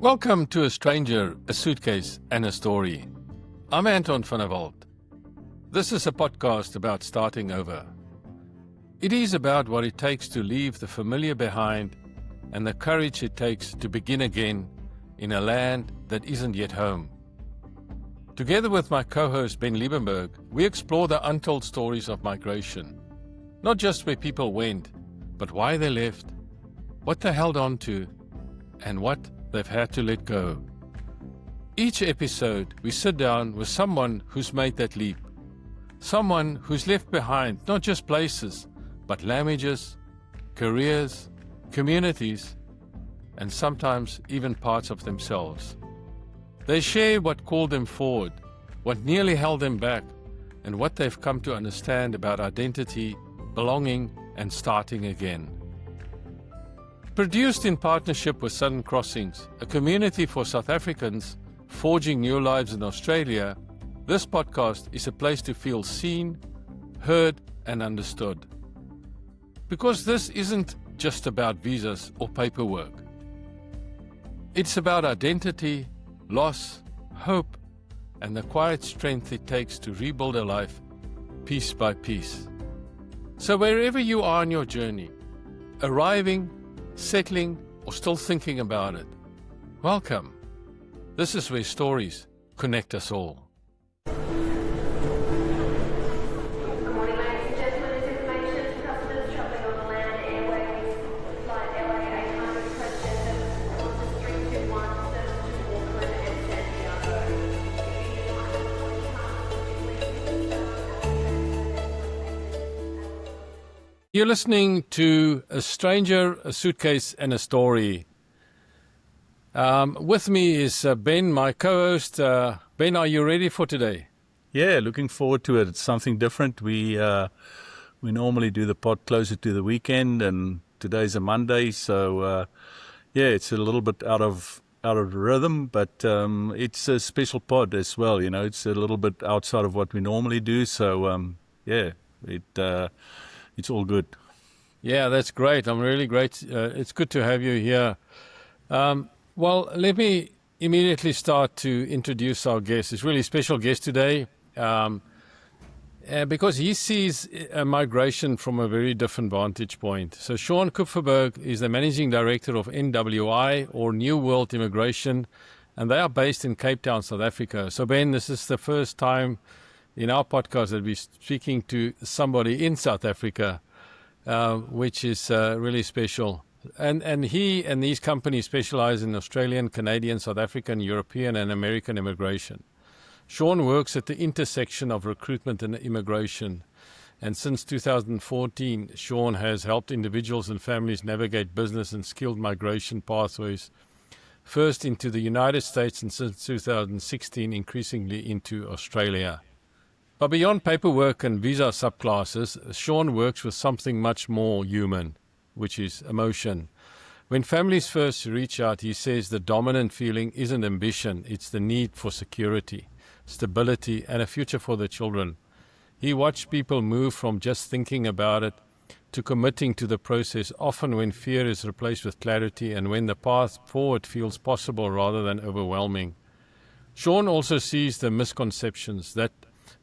Welcome to A Stranger, a Suitcase and a Story. I'm Anton van Ben. This is a podcast about starting over. It is about what it takes to leave the familiar behind and the courage it takes to begin again in a land that isn't yet home. Together with my co-host Ben Liebenberg, we explore the untold stories of migration. Not just where people went, but why they left, what they held on to, and what they've had to let go. Each episode, we sit down with someone who's made that leap. Someone who's left behind not just places, but languages, careers, communities, and sometimes even parts of themselves. They share what called them forward, what nearly held them back, and what they've come to understand about identity, belonging, and starting again. Produced in partnership with Southern Crossings, a community for South Africans forging new lives in Australia, this podcast is a place to feel seen, heard, and understood. Because this isn't just about visas or paperwork. It's about identity, loss, hope, and the quiet strength it takes to rebuild a life piece by piece. So wherever you are on your journey, arriving, settling, or still thinking about it, welcome. This is where stories connect us all. Good morning, ladies and gentlemen. This information to customers travelling on the land airways, flight LA 800 President, Qantas 321, service to Auckland and Santiago. You're listening to A Stranger, a Suitcase and a Story. With me is Ben, my co-host. Ben, are you ready for today? Yeah, looking forward to it. It's something different. We normally do the pod closer to the weekend, and today's a Monday, so it's a little bit out of rhythm, but it's a special pod as well. You know, it's a little bit outside of what we normally do. So it's all good. Yeah, that's great. I'm really great. It's good to have you here. Well, let me immediately start to introduce our guest. It's really a special guest today because he sees migration from a very different vantage point. So Sean Kupferberg is the Managing Director of NWI, or New World Immigration, and they are based in Cape Town, South Africa. So Ben, this is the first time in our podcast that we're speaking to somebody in South Africa, which is really special. And he and these companies specialize in Australian, Canadian, South African, European, and American immigration. Sean works at the intersection of recruitment and immigration. And since 2014, Sean has helped individuals and families navigate business and skilled migration pathways, first into the United States and since 2016, increasingly into Australia. But beyond paperwork and visa subclasses, Sean works with something much more human, which is emotion. When families first reach out, he says the dominant feeling isn't ambition, it's the need for security, stability, and a future for their children. He watched people move from just thinking about it to committing to the process, often when fear is replaced with clarity and when the path forward feels possible rather than overwhelming. Sean also sees the misconceptions that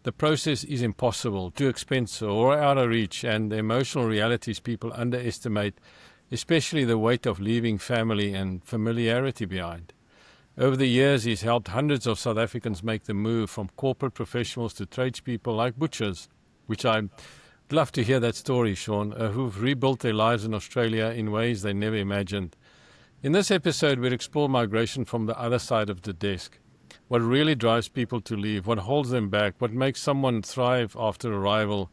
the process is impossible, too expensive, or out of reach, and the emotional realities people underestimate, especially the weight of leaving family and familiarity behind. Over the years, he's helped hundreds of South Africans make the move from corporate professionals to tradespeople like butchers, which I'd love to hear that story, Sean, who've rebuilt their lives in Australia in ways they never imagined. In this episode, we'll explore migration from the other side of the desk. What really drives people to leave, what holds them back, what makes someone thrive after arrival,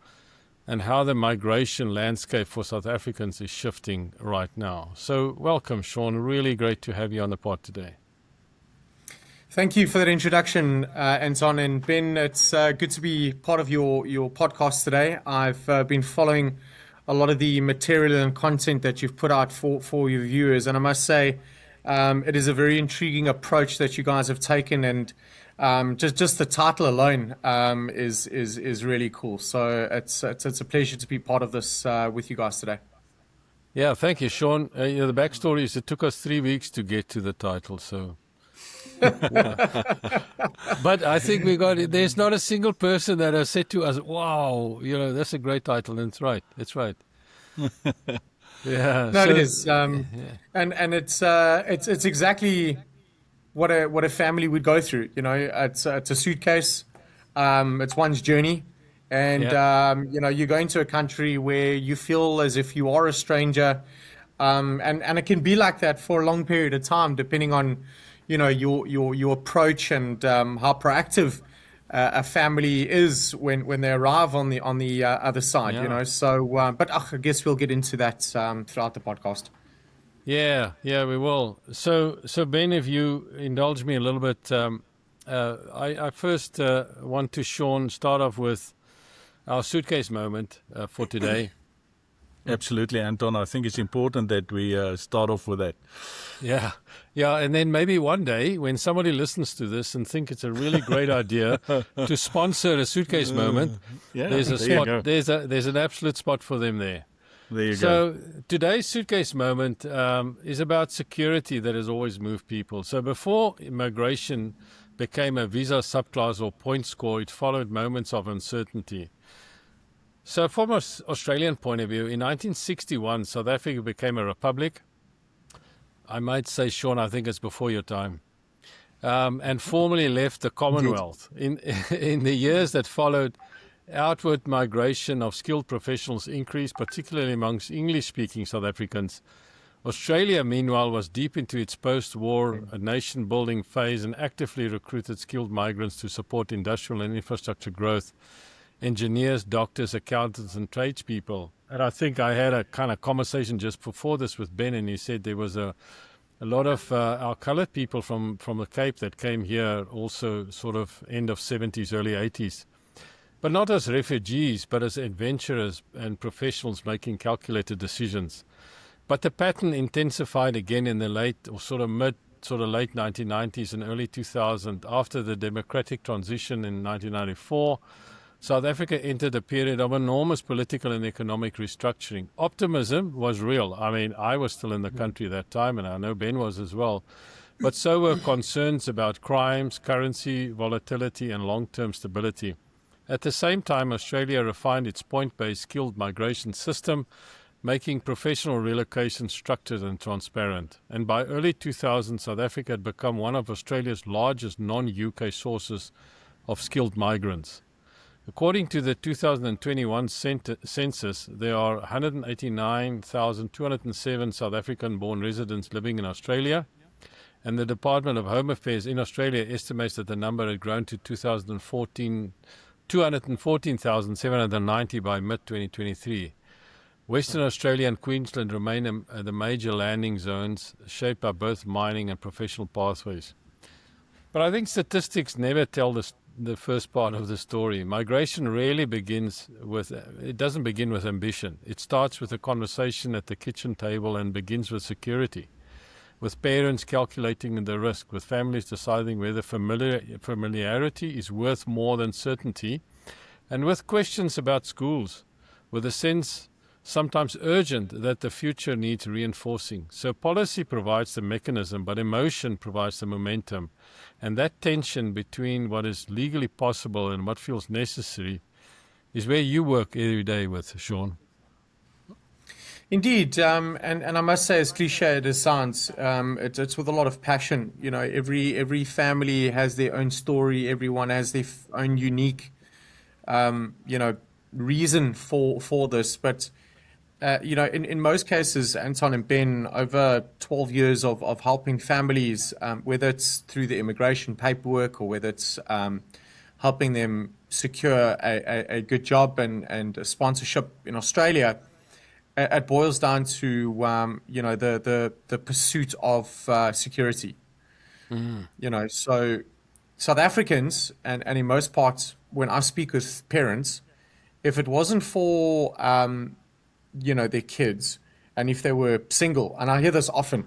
and how the migration landscape for South Africans is shifting right now. So welcome, Sean. Really great to have you on the pod today. Thank you for that introduction, Anton and Ben. It's good to be part of your podcast today. I've been following a lot of the material and content that you've put out for your viewers, and I must say, it is a very intriguing approach that you guys have taken, and just the title alone is really cool. So it's a pleasure to be part of this with you guys today. Yeah, thank you, Sean. The backstory is it took us 3 weeks to get to the title, so. But I think we got it. There's not a single person that has said to us, "Wow, that's a great title." And it's right. It's right. Yeah. No, So, it is, and it's exactly what a family would go through. It's a suitcase. It's one's journey, and yeah. you go into a country where you feel as if you are a stranger, and it can be like that for a long period of time, depending on your approach and how proactive a family is when they arrive on the other side. Yeah. So, but I guess we'll get into that throughout the podcast. Yeah, we will. So Ben, if you indulge me a little bit, I first want to, Sean, start off with our suitcase moment for today. Absolutely, Anton. I think it's important that we start off with that. Yeah, and then maybe one day when somebody listens to this and think it's a really great idea to sponsor a suitcase moment, Yeah, there's a there you spot. go. There's an absolute spot for them there. There you go. So today's suitcase moment is about security that has always moved people. So before immigration became a visa subclass or point score, it followed moments of uncertainty. So from an Australian point of view, in 1961, South Africa became a republic. I might say, Sean, I think it's before your time. And formally left the Commonwealth. In the years that followed, outward migration of skilled professionals increased, particularly amongst English-speaking South Africans. Australia, meanwhile, was deep into its post-war nation-building phase and actively recruited skilled migrants to support industrial and infrastructure growth. Engineers, doctors, accountants, and tradespeople. And I think I had a kind of conversation just before this with Ben, and he said there was a lot of our coloured people from the Cape that came here also sort of end of 70s, early 80s. But not as refugees, but as adventurers and professionals making calculated decisions. But the pattern intensified again in the late 1990s and early 2000s after the democratic transition in 1994. South Africa entered a period of enormous political and economic restructuring. Optimism was real. I mean, I was still in the country at that time, and I know Ben was as well. But so were concerns about crimes, currency, volatility, and long-term stability. At the same time, Australia refined its point-based skilled migration system, making professional relocation structured and transparent. And by early 2000, South Africa had become one of Australia's largest non-UK sources of skilled migrants. According to the 2021 census, there are 189,207 South African-born residents living in Australia, and the Department of Home Affairs in Australia estimates that the number had grown to 214,790 by mid-2023. Western Australia and Queensland remain the major landing zones, shaped by both mining and professional pathways. But I think statistics never tell the first part of the story. Migration rarely doesn't begin with ambition. It starts with a conversation at the kitchen table and begins with security, with parents calculating the risk, with families deciding whether familiarity is worth more than certainty, and with questions about schools, with a sense, sometimes urgent, that the future needs reinforcing. So policy provides the mechanism, but emotion provides the momentum. And that tension between what is legally possible and what feels necessary is where you work every day with, Sean. Indeed, and I must say, as cliche as it sounds, it's with a lot of passion. Every family has their own story. Everyone has their own unique, reason for this. But in most cases, Anton and Ben, over 12 years of helping families, whether it's through the immigration paperwork or whether it's helping them secure a good job and a sponsorship in Australia, it boils down to the pursuit of security. So South Africans and in most parts, when I speak with parents, if it wasn't for their kids, and if they were single, and I hear this often,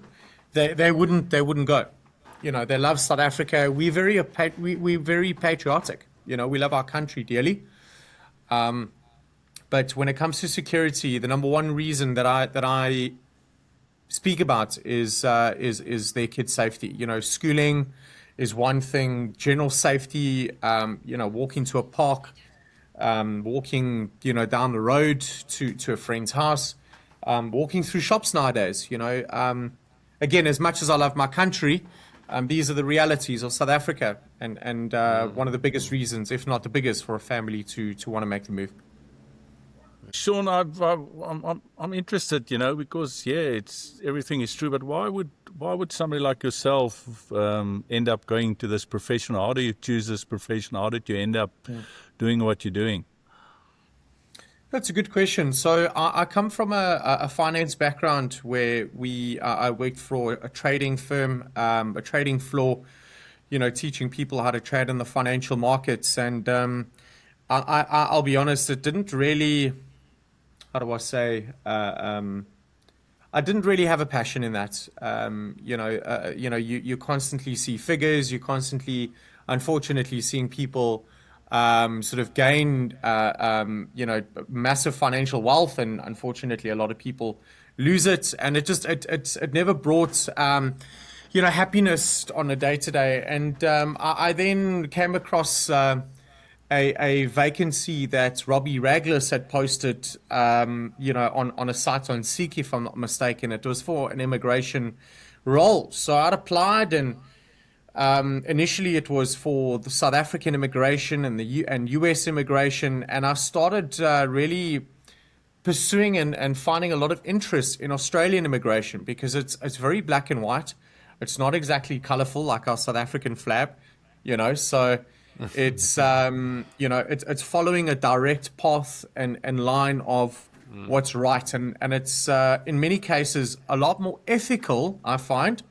they wouldn't go. They love South Africa. We're very patriotic. We love our country dearly. But when it comes to security, the number one reason that I speak about is their kids' safety. Schooling is one thing, general safety, walking to a park, walking, down the road to a friend's house, walking through shops nowadays. Again, as much as I love my country, these are the realities of South Africa, and one of the biggest reasons, if not the biggest, for a family to want to make the move. Sean, I'm interested, because everything is true. But why would somebody like yourself end up going to this profession? How do you choose this profession? How did you end up doing what you're doing? That's a good question. So I come from a finance background where I worked for a trading firm, a trading floor, teaching people how to trade in the financial markets. And I'll be honest, it didn't really, how do I say, I didn't really have a passion in that. You constantly see figures, you constantly, unfortunately, seeing people sort of gain, massive financial wealth, and unfortunately, a lot of people lose it, and it never brought, happiness on a day to day. And I then came across a vacancy that Robbie Raglis had posted, on a site on Seek, if I'm not mistaken. It was for an immigration role, so I'd applied, and initially it was for the South African immigration and and US immigration, and I started really pursuing and finding a lot of interest in Australian immigration, because it's very black and white. It's not exactly colorful like our South African flag, so it's it's following a direct path and line of what's right, and it's in many cases a lot more ethical, I find,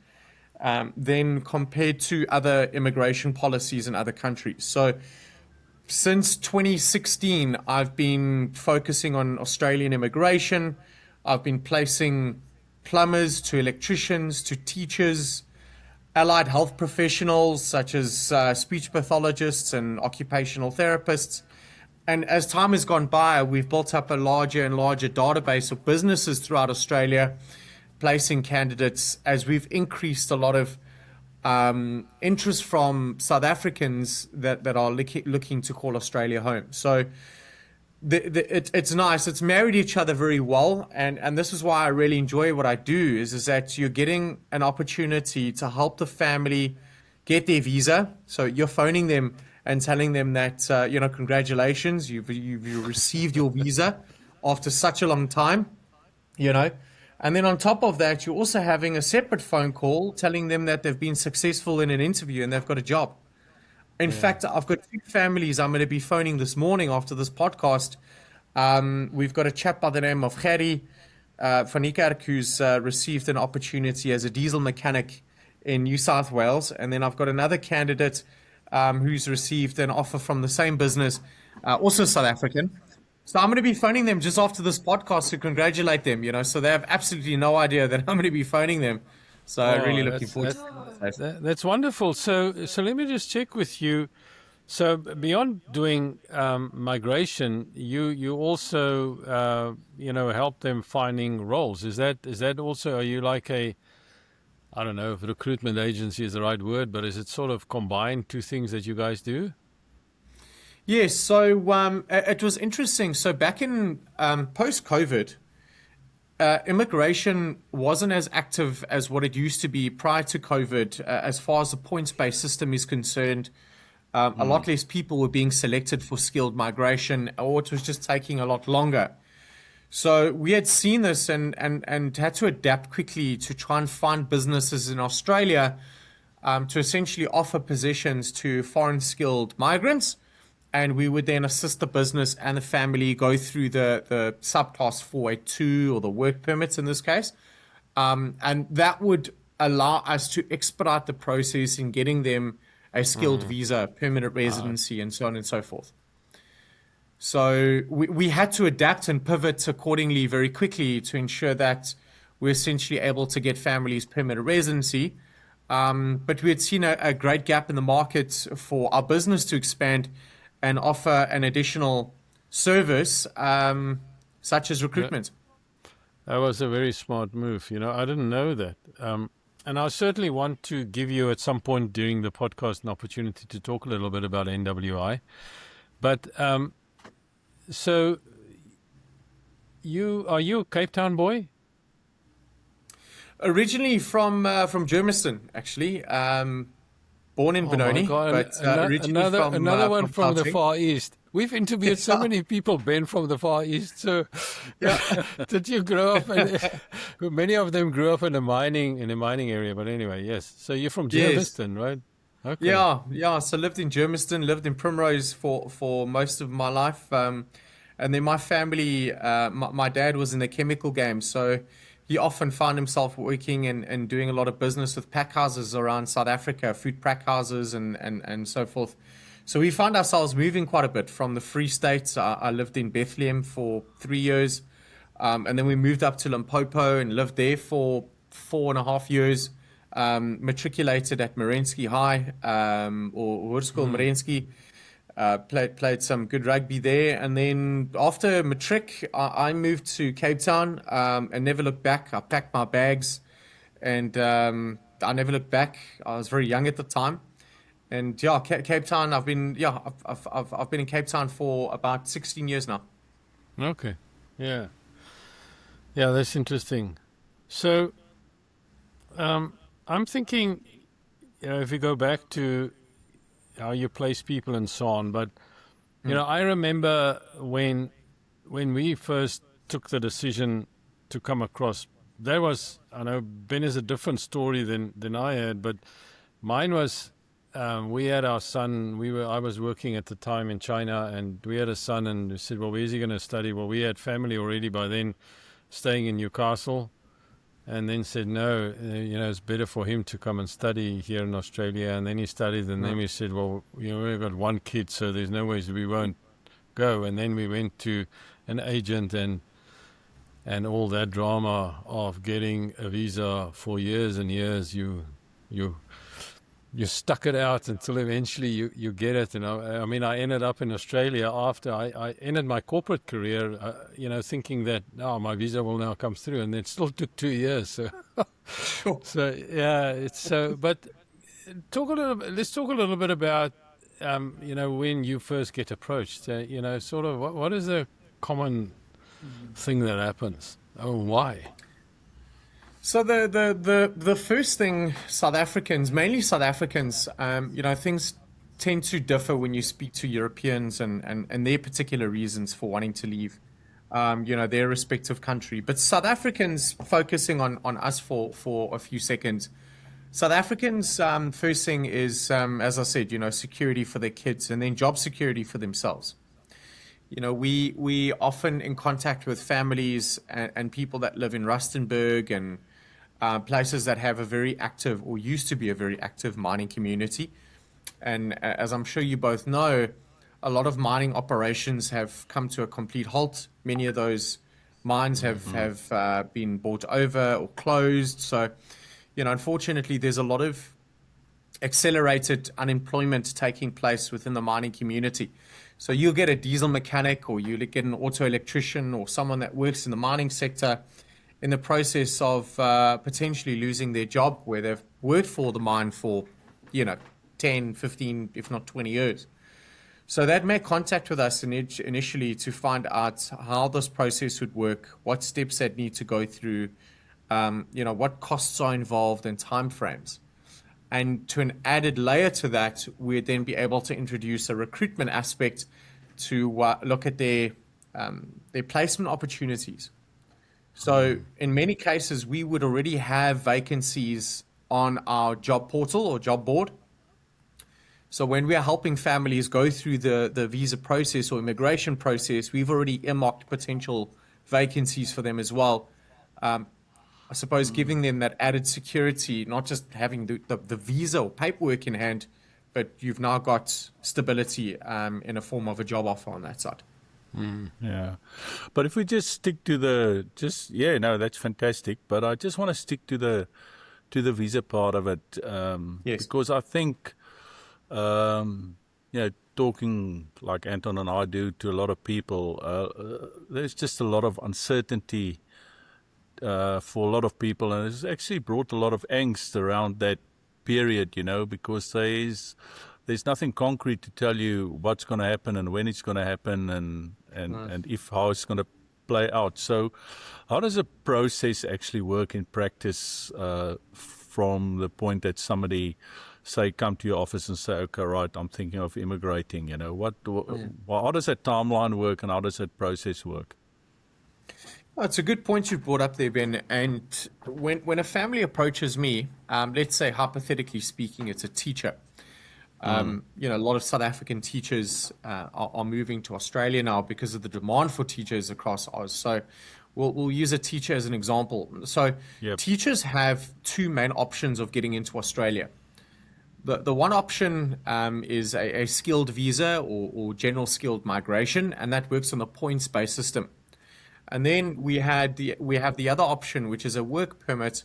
than compared to other immigration policies in other countries. So since 2016, I've been focusing on Australian immigration. I've been placing plumbers to electricians to teachers, allied health professionals such as speech pathologists and occupational therapists. And as time has gone by, we've built up a larger and larger database of businesses throughout Australia, placing candidates, as we've increased a lot of interest from South Africans that are looking to call Australia home. So it's nice. It's married each other very well. And this is why I really enjoy what I do, is that you're getting an opportunity to help the family get their visa. So you're phoning them and telling them that, congratulations, you've received your visa after such a long time, And then on top of that, you're also having a separate phone call telling them that they've been successful in an interview and they've got a job. In fact, I've got 2 families I'm going to be phoning this morning after this podcast. We've got a chap by the name of Gerrie van Niekerk, who's received an opportunity as a diesel mechanic in New South Wales. And then I've got another candidate who's received an offer from the same business, also South African. So I'm going to be phoning them just after this podcast to congratulate them, so they have absolutely no idea that I'm going to be phoning them. So really looking forward to that. That's wonderful. So let me just check with you. So beyond doing migration, you also help them finding roles. Is that also, are you like I don't know if recruitment agency is the right word, but is it sort of combined 2 things that you guys do? Yes, so it was interesting. So back in post-COVID, immigration wasn't as active as what it used to be prior to COVID. As far as the points-based system is concerned, a lot less people were being selected for skilled migration, or it was just taking a lot longer. So we had seen this and had to adapt quickly to try and find businesses in Australia to essentially offer positions to foreign skilled migrants. And we would then assist the business and the family go through the subclass 482 or the work permits in this case. And that would allow us to expedite the process in getting them a skilled visa, permanent residency, and so on and so forth. So we had to adapt and pivot accordingly very quickly to ensure that we're essentially able to get families permanent residency. But we had seen a great gap in the market for our business to expand and offer an additional service, such as Yeah. recruitment. That was a very smart move. I didn't know that. And I certainly want to give you at some point during the podcast an opportunity to talk a little bit about NWI. But so are you a Cape Town boy? Originally from Germiston, actually. Born in Oh my Benoni, God! but originally Another one from the Gauteng. Far East. We've interviewed so Yeah. many people, Ben, from the Far East. So, Yeah. did you grow up? Many of them grew up in a mining area. But anyway, yes. So you're from Yes. Germiston, right? Okay. Yeah. So lived in Germiston, lived in Primrose for most of my life, and then my family. My dad was in the chemical game, so he often found himself working and doing a lot of business with pack houses around South Africa, food pack houses and so forth. So we found ourselves moving quite a bit from the Free State. I lived in Bethlehem for 3 years, and then we moved up to Limpopo and lived there for 4.5 years. Matriculated at Merensky High, or Hoërskool Merensky. Played some good rugby there, and then after matric, I moved to Cape Town and never looked back. I packed my bags, and I never looked back. I was very young at the time, and yeah, Cape Town. I've been in Cape Town for about 16 years now. Okay. Yeah. Yeah, that's interesting. So, I'm thinking, if you go back to how you place people and so on, but I remember when we first took the decision to come across. That was, I know Ben is a different story than I had, but mine was we had our son. I was working at the time in China, and we had a son, and we said, well, where's he going to study? Well, we had family already by then, staying in Newcastle. And then said, no, it's better for him to come and study here in Australia. And then he studied, and then we said, well, we've got one kid, so there's no ways we won't go. And then we went to an agent and all that drama of getting a visa for years and years. You stuck it out until eventually you get it. And I ended up in Australia after I ended my corporate career, thinking that my visa will now come through, and it still took 2 years. So, Sure. so yeah, it's so. But let's talk a little bit about, when you first get approached. Sort of what is the common thing that happens? Oh, why? So the first thing, mainly South Africans, things tend to differ when you speak to Europeans and their particular reasons for wanting to leave, their respective country. But South Africans, focusing on us for a few seconds, South Africans, first thing is, as I said, security for their kids, and then job security for themselves. We often in contact with families and people that live in Rustenburg and places that have a very active, or used to be a very active, mining community. And as I'm sure you both know, a lot of mining operations have come to a complete halt. Many of those mines have been bought over or closed. So, unfortunately, there's a lot of accelerated unemployment taking place within the mining community. So you'll get a diesel mechanic, or you'll get an auto electrician, or someone that works in the mining sector in the process of potentially losing their job where they've worked for the mine for, 10, 15, if not 20 years. So they'd make contact with us initially to find out how this process would work, what steps they'd need to go through, what costs are involved and timeframes. And to an added layer to that, we'd then be able to introduce a recruitment aspect to look at their placement opportunities. So in many cases, we would already have vacancies on our job portal or job board. So when we are helping families go through the visa process or immigration process, we've already earmarked potential vacancies for them as well. I suppose giving them that added security, not just having the visa or paperwork in hand, but you've now got stability in a form of a job offer on that side. Yeah. But if we just stick to that's fantastic. But I just want to stick to the visa part of it. Yes. Because I think, talking like Anton and I do to a lot of people, there's just a lot of uncertainty for a lot of people, and it's actually brought a lot of angst around that period, because there's nothing concrete to tell you what's going to happen and when it's going to happen, and how it's going to play out. So how does a process actually work in practice from the point that somebody say come to your office and say, okay, right, I'm thinking of immigrating, how does that timeline work and how does that process work? Oh, it's a good point you brought up there, Ben. And when a family approaches me, let's say hypothetically speaking, it's a teacher. A lot of South African teachers are moving to Australia now because of the demand for teachers across Oz. So we'll use a teacher as an example. So teachers have two main options of getting into Australia. The one option is a skilled visa or general skilled migration, and that works on a points-based system. And then we have the other option, which is a work permit,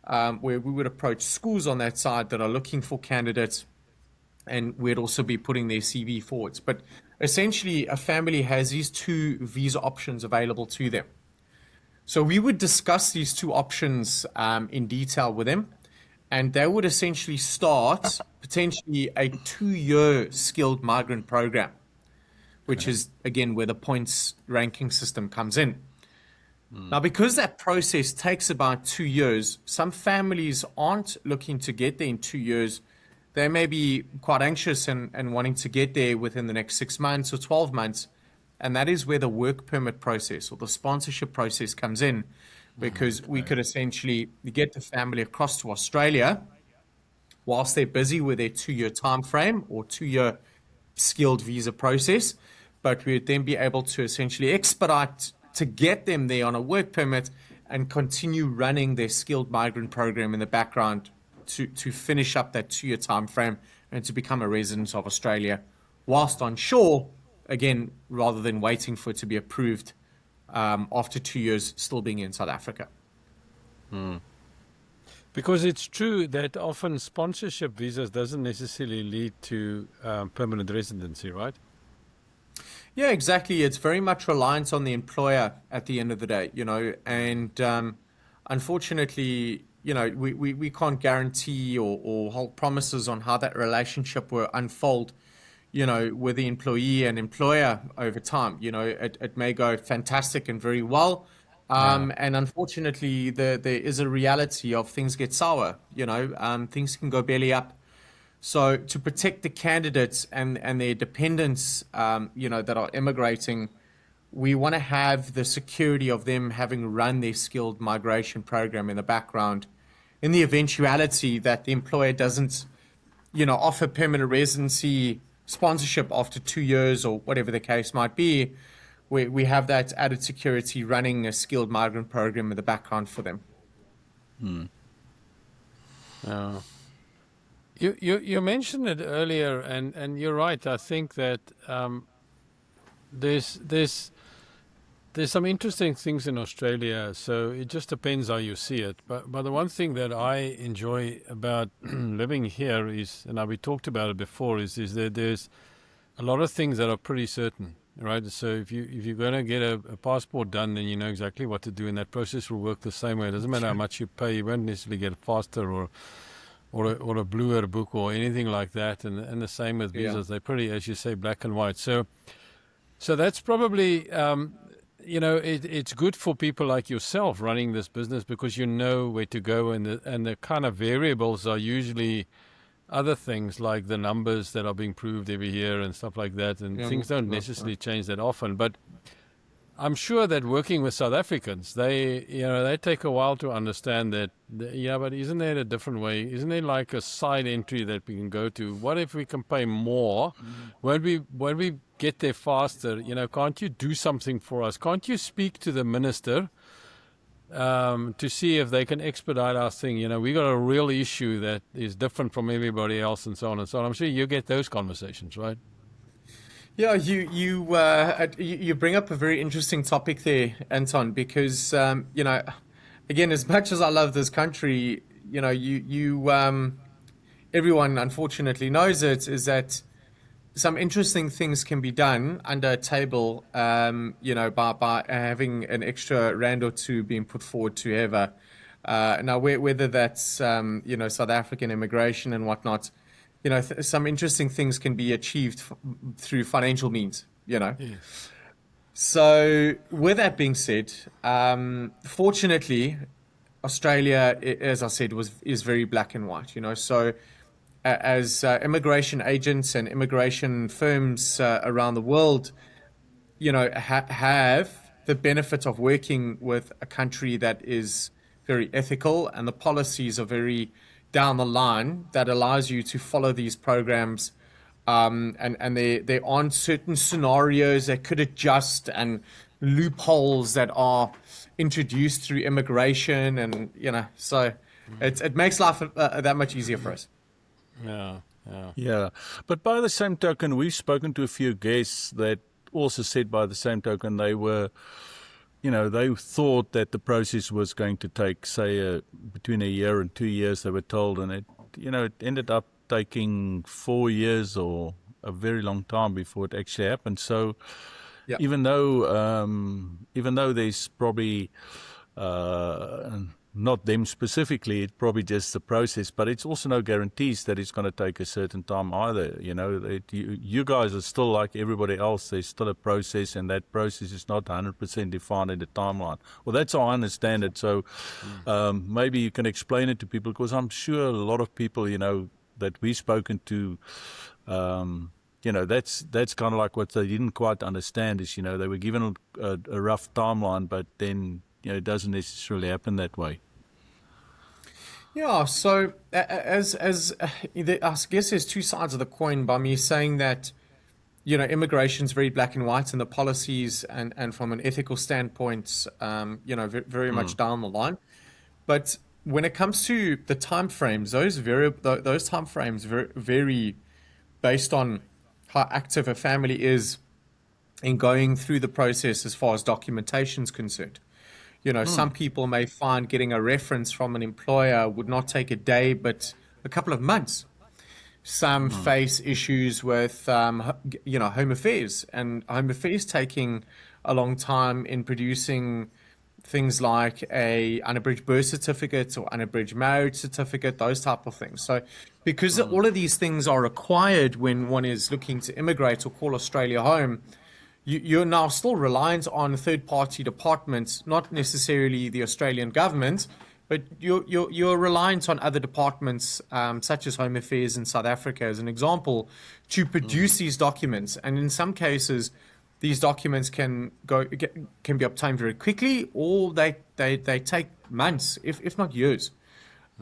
where we would approach schools on that side that are looking for candidates, and we'd also be putting their CV forwards. But essentially, a family has these two visa options available to them. So we would discuss these two options in detail with them, and they would essentially start potentially a 2-year skilled migrant program, which is, again, where the points ranking system comes in. Now, because that process takes about 2 years, some families aren't looking to get there in 2 years. They may be quite anxious and wanting to get there within the next 6 months or 12 months. And that is where the work permit process or the sponsorship process comes in, because we could essentially get the family across to Australia whilst they're busy with their 2-year time frame or 2-year skilled visa process. But we'd then be able to essentially expedite to get them there on a work permit and continue running their skilled migrant program in the background to finish up that 2-year time frame and to become a resident of Australia whilst on shore, again, rather than waiting for it to be approved after 2 years still being in South Africa. Because it's true that often sponsorship visas doesn't necessarily lead to permanent residency, right? Yeah, exactly. It's very much reliant on the employer at the end of the day, and unfortunately, we can't guarantee or hold promises on how that relationship will unfold, with the employee and employer over time. It may go fantastic and very well. And unfortunately, there is a reality of things get sour, things can go belly up. So to protect the candidates and their dependents, that are immigrating, we want to have the security of them having run their skilled migration program in the background. In the eventuality that the employer doesn't, offer permanent residency sponsorship after 2 years or whatever the case might be, we have that added security running a skilled migrant program in the background for them. You mentioned it earlier, and you're right. I think that there's some interesting things in Australia. So it just depends how you see it. But the one thing that I enjoy about living here is, and we talked about it before, is that there's a lot of things that are pretty certain, right? So if you're going to get a passport done, then you know exactly what to do, and that process will work the same way. It doesn't matter how much you pay; you won't necessarily get it faster or a bluer book or anything like that. And the same with visas. They're pretty, as you say, black and white. So that's probably, it's good for people like yourself running this business because you know where to go, and the kind of variables are usually other things like the numbers that are being proved every year and stuff like that. And things don't necessarily change that often. But I'm sure that working with South Africans, they take a while to understand that, but isn't there a different way? Isn't there like a side entry that we can go to? What if we can pay more? When we get there faster, can't you do something for us? Can't you speak to the minister to see if they can expedite our thing? We got a real issue that is different from everybody else and so on and so on. I'm sure you get those conversations, right? Yeah, you bring up a very interesting topic there, Anton, because again, as much as I love this country, everyone unfortunately knows it, is that some interesting things can be done under a table, by having an extra rand or two being put forward to whoever. Now, whether that's, South African immigration and whatnot, some interesting things can be achieved through financial means, Yes. So, with that being said, fortunately, Australia, as I said, is very black and white. So as immigration agents and immigration firms around the world, have the benefit of working with a country that is very ethical and the policies are very down the line that allows you to follow these programs. And there aren't certain scenarios that could adjust and loopholes that are introduced through immigration. And, so it makes life that much easier for us. Yeah. Yeah. Yeah, but by the same token, we've spoken to a few guests that also said by the same token they were, they thought that the process was going to take, say, between a year and 2 years, they were told, and it ended up taking 4 years or a very long time before it actually happened. So Yeah. even though there's probably not them specifically, it's probably just the process, but it's also no guarantees that it's going to take a certain time either. You guys are still like everybody else. There's still a process, and that process is not 100% defined in the timeline. Well, that's how I understand it. So maybe you can explain it to people, because I'm sure a lot of people, that we've spoken to, that's kind of like what they didn't quite understand is, they were given a rough timeline, but then, it doesn't necessarily happen that way. Yeah, so I guess there's two sides of the coin by me saying that, immigration's very black and white and the policies and from an ethical standpoint, very much down the line. But when it comes to the time frames, those time frames vary based on how active a family is in going through the process as far as documentation is concerned. Some people may find getting a reference from an employer would not take a day, but a couple of months. Some face issues with, home affairs, and home affairs taking a long time in producing things like a unabridged birth certificate or unabridged marriage certificate, those type of things. So because all of these things are required when one is looking to immigrate or call Australia home, you're now still reliant on third-party departments, not necessarily the Australian government, but you're reliant on other departments, such as Home Affairs in South Africa, as an example, to produce these documents. And in some cases, these documents can be obtained very quickly, or they take months, if not years.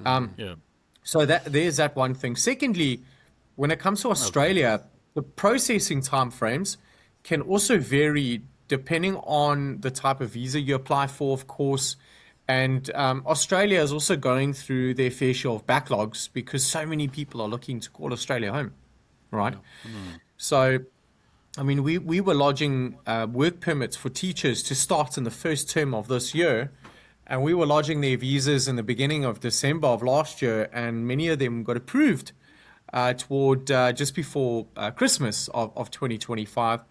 Yeah. So there's that one thing. Secondly, when it comes to Australia, the processing timeframes can also vary depending on the type of visa you apply for, of course. And Australia is also going through their fair share of backlogs because so many people are looking to call Australia home, right? So, I mean, we were lodging work permits for teachers to start in the first term of this year, and we were lodging their visas in the beginning of December of last year, and many of them got approved toward just before Christmas of 2025.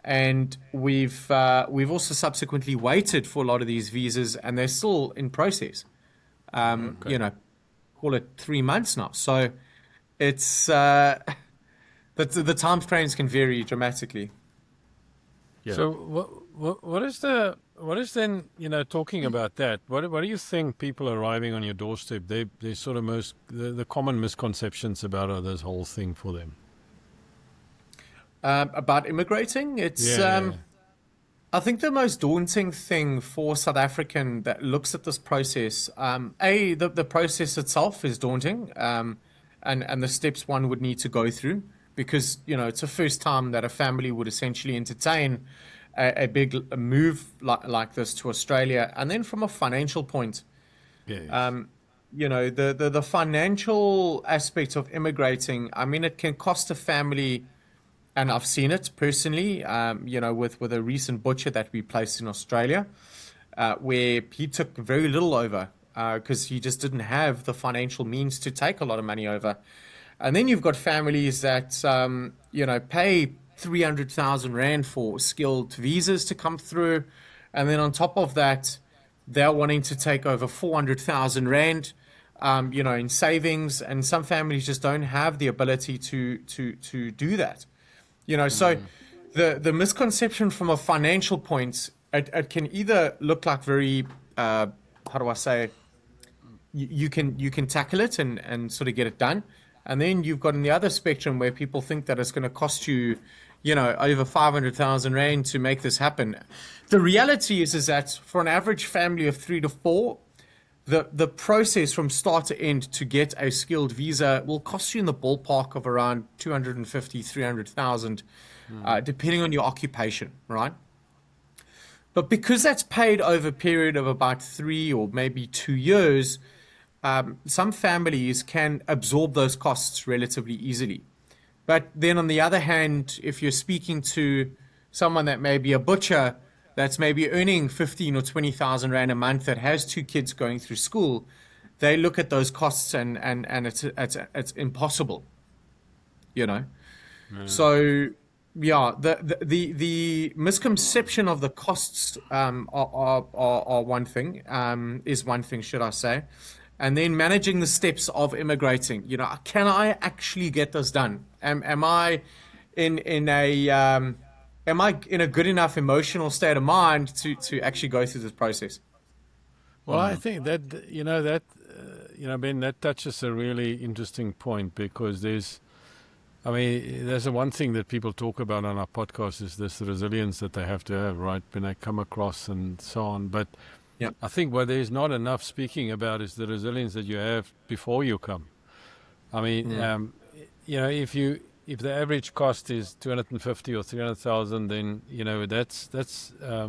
And we've also subsequently waited for a lot of these visas, and they're still in process. Call it 3 months now. So it's the time frames can vary dramatically. Yeah. So what is then, talking about that, what do you think people arriving on your doorstep, they sort of the common misconceptions about this whole thing for them? About immigrating, it's I think the most daunting thing for South African that looks at this process, the process itself is daunting, and the steps one would need to go through, because it's the first time that a family would essentially entertain a big move like this to Australia. And then from a financial point, the financial aspect of immigrating, I mean, it can cost a family. And I've seen it personally, with a recent butcher that we placed in Australia, where he took very little over because he just didn't have the financial means to take a lot of money over. And then you've got families that pay 300,000 Rand for skilled visas to come through. And then on top of that, they're wanting to take over 400,000 Rand, in savings. And some families just don't have the ability to do that. So the misconception from a financial point, it can either look like very, how do I say, you can tackle it and sort of get it done. And then you've got in the other spectrum where people think that it's going to cost you, over 500,000 Rand to make this happen. The reality is that for an average family of 3 to 4, the process from start to end to get a skilled visa will cost you in the ballpark of around 250, 300,000, depending on your occupation, right? But because that's paid over a period of about 3 or maybe 2 years, some families can absorb those costs relatively easily. But then on the other hand, if you're speaking to someone that may be a butcher that's maybe earning 15 or 20,000 Rand a month that has 2 kids going through school, they look at those costs and it's impossible, So yeah, the misconception of the costs are one thing, is one thing, should I say. And then managing the steps of immigrating. Can I actually get this done? Am I in a good enough emotional state of mind to actually go through this process? Well, I think that, Ben, that touches a really interesting point, because there's the one thing that people talk about on our podcast is this resilience that they have to have, right, when they come across and so on. But Yep. I think what there's not enough speaking about is the resilience that you have before you come. If the average cost is 250 or 300,000, then that's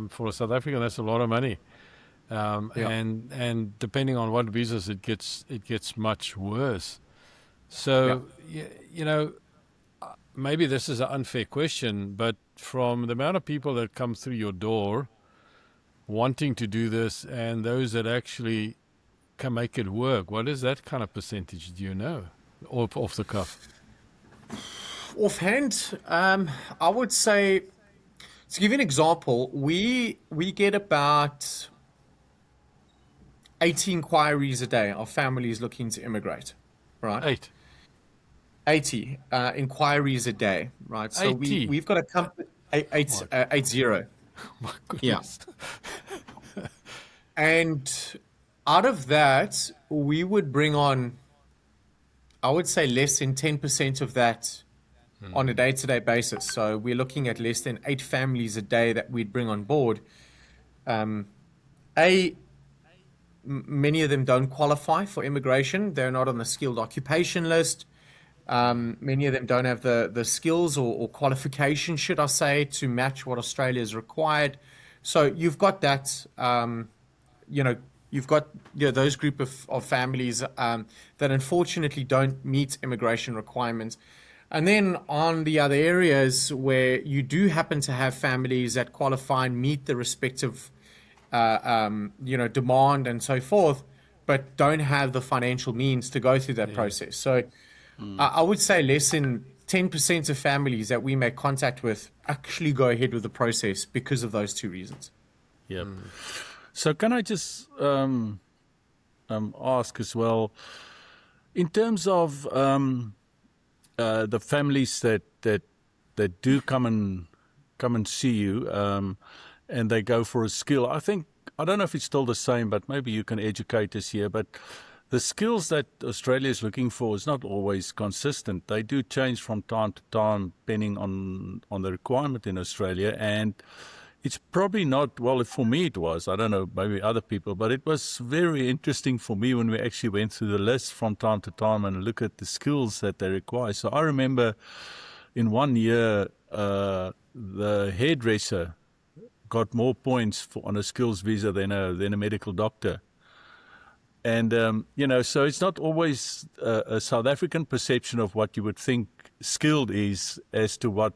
for a South African, that's a lot of money. And depending on what visas, it gets much worse. So maybe this is an unfair question, but from the amount of people that come through your door wanting to do this and those that actually can make it work, what is that kind of percentage, do you know, off the cuff? Offhand, I would say, to give you an example, we get about 80 inquiries a day of families looking to immigrate, right? 80 inquiries a day, right? So 80? we've got a company, 80. My goodness. Yeah. And out of that, we would bring on, I would say, less than 10% of that on a day-to-day basis. So we're looking at less than 8 families a day that we'd bring on board. Many of them don't qualify for immigration. They're not on the skilled occupation list. Many of them don't have the skills or qualifications, should I say, to match what Australia has required. So you've got that, you've got those group of families that unfortunately don't meet immigration requirements. And then on the other areas where you do happen to have families that qualify and meet the respective, demand and so forth, but don't have the financial means to go through that process. So I would say less than 10% of families that we make contact with actually go ahead with the process because of those 2 reasons. Yeah. So can I just ask as well, in terms of the families that do come and see you, and they go for a skill, I don't know if it's still the same, but maybe you can educate us here, but the skills that Australia is looking for is not always consistent. They do change from time to time, depending on the requirement in Australia. And it's probably not, well, for me it was, I don't know, maybe other people, but it was very interesting for me when we actually went through the list from time to time and look at the skills that they require. So I remember in 1 year, the hairdresser got more points on a skills visa than a medical doctor. And, so it's not always a South African perception of what you would think skilled is as to what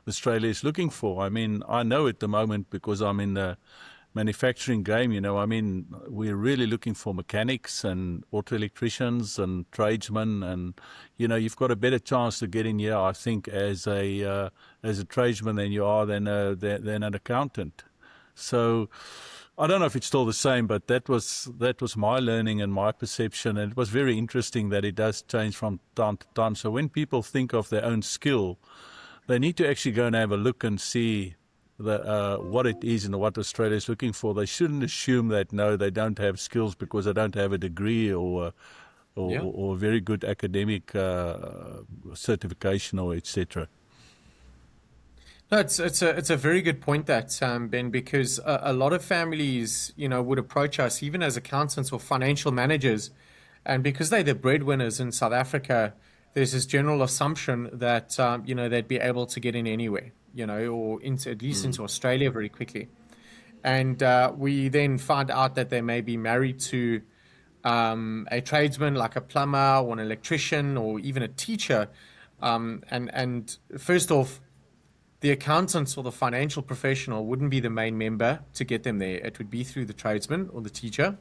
Australia is looking for. I mean, I know at the moment because I'm in the manufacturing game. I mean, we're really looking for mechanics and auto electricians and tradesmen, and you've got a better chance to get in here, I think, as a tradesman than you are than an accountant. So I don't know if it's still the same, but that was my learning and my perception, and it was very interesting that it does change from time to time. So when people think of their own skill, they need to actually go and have a look and see what it is and what Australia is looking for. They shouldn't assume that, no, they don't have skills because they don't have a degree or a very good academic certification or etc. No, it's a very good point that, Ben, because a lot of families, would approach us even as accountants or financial managers, and because they're the breadwinners in South Africa, there's this general assumption that they'd be able to get in anywhere, or at least into Australia very quickly, and we then find out that they may be married to a tradesman like a plumber or an electrician or even a teacher, and first off, the accountant or the financial professional wouldn't be the main member to get them there. It would be through the tradesman or the teacher.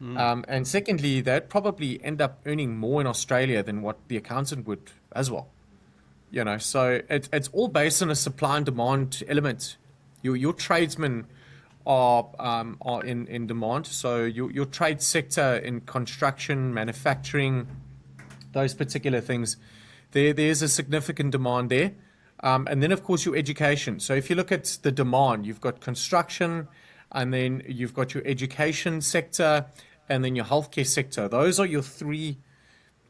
And secondly, they'd probably end up earning more in Australia than what the accountant would as well. So it's all based on a supply and demand element. Your tradesmen are in demand. So your trade sector in construction, manufacturing, those particular things, there's a significant demand there. And then, of course, your education. So if you look at the demand, you've got construction, and then you've got your education sector, and then your healthcare sector. Those are your three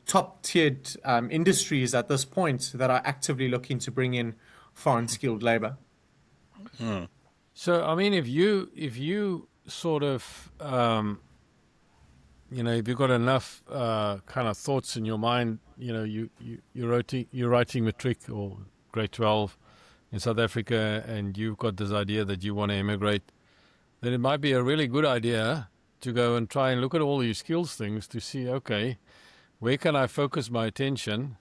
top-tiered industries at this point that are actively looking to bring in foreign skilled labor. So, I mean, if you sort of, if you've got enough kind of thoughts in your mind, you're writing matric or grade 12 in South Africa, and you've got this idea that you want to immigrate, then it might be a really good idea to go and try and look at all these skills things to see, okay, where can I focus my attention,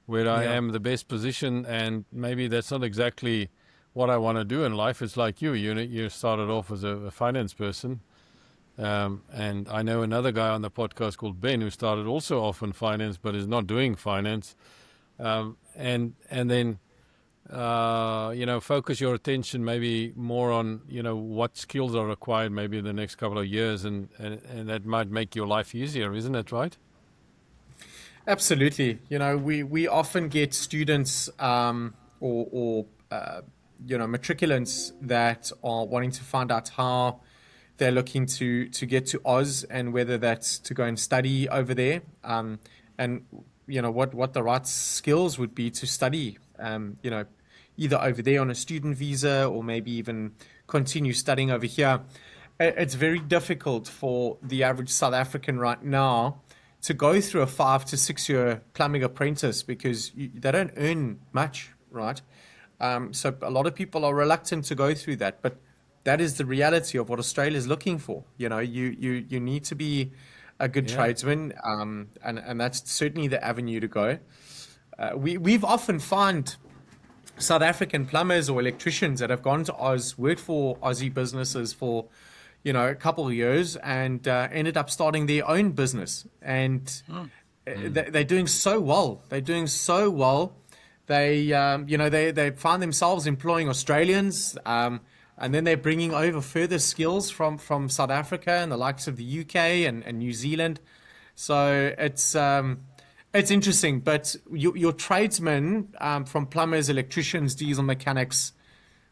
where I am the best position, and maybe that's not exactly what I want to do in life. It's like you started off as a finance person, and I know another guy on the podcast called Ben who started also off in finance but is not doing finance, and then focus your attention maybe more on what skills are required maybe in the next couple of years, and that might make your life easier, isn't that right? Absolutely. We often get students or matriculants that are wanting to find out how they're looking to get to Oz, and whether that's to go and study over there, and what the right skills would be to study, either over there on a student visa or maybe even continue studying over here. It's very difficult for the average South African right now to go through a 5 to 6 year plumbing apprentice, because they don't earn much, right? So a lot of people are reluctant to go through that, but that is the reality of what Australia is looking for. You need to be a good tradesman, and that's certainly the avenue to go. We've often found South African plumbers or electricians that have gone to Oz, worked for Aussie businesses for a couple of years, and ended up starting their own business, and they're doing so well. They're doing so well. They find themselves employing Australians, and then they're bringing over further skills from South Africa and the likes of the UK and New Zealand. So it's interesting. But your tradesmen, from plumbers, electricians, diesel mechanics,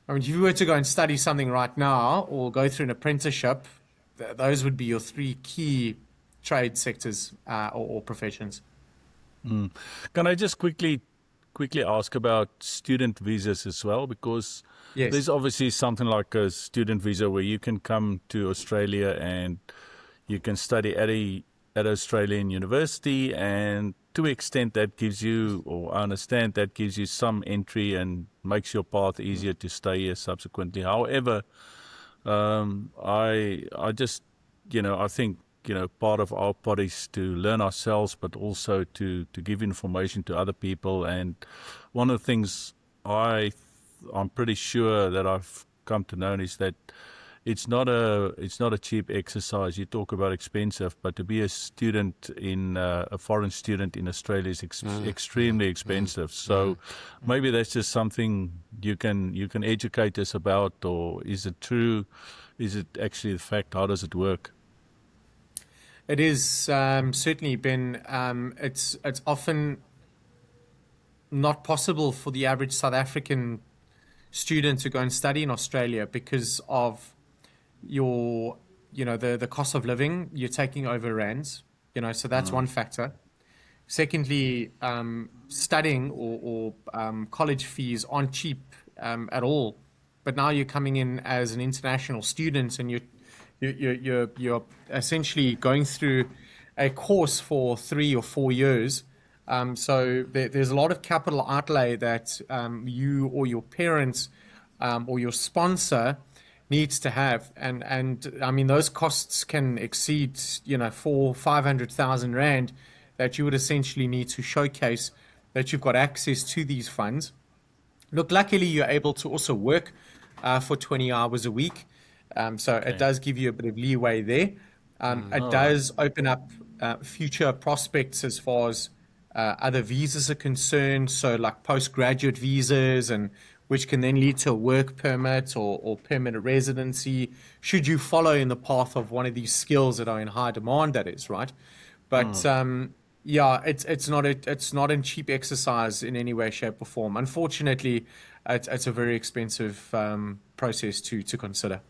I mean, if you were to go and study something right now or go through an apprenticeship, those would be your three key trade sectors or professions. Can I just quickly ask about student visas as well? Because there's obviously something like a student visa where you can come to Australia and you can study at an Australian university, and to an extent that gives you, or I understand that gives you some entry and makes your path easier to stay here subsequently. However, I just, I think, part of our pod is to learn ourselves, but also to give information to other people. And one of the things I'm pretty sure that I've come to know is that it's not a cheap exercise. You talk about expensive, but to be a student in a foreign student in Australia is extremely expensive. So maybe that's just something you can educate us about, or is it true? Is it actually the fact? How does it work? It is certainly been. It's often not possible for the average South African student to go and study in Australia because of your, the cost of living. You're taking over rands, so that's one factor. Secondly, studying or college fees aren't cheap at all. But now you're coming in as an international student, and you're essentially going through a course for 3 or 4 years. So there's a lot of capital outlay that you or your parents or your sponsor needs to have, and I mean those costs can exceed 400,000-500,000 rand that you would essentially need to showcase that you've got access to these funds. Look, luckily you're able to also work for 20 hours a week, so it does give you a bit of leeway there. It does open up future prospects as far as other visas are concerned, so like postgraduate visas, and which can then lead to a work permit or permanent residency, should you follow in the path of one of these skills that are in high demand, that is, right? But yeah, it's not a cheap exercise in any way, shape, or form. Unfortunately, it's a very expensive process to consider.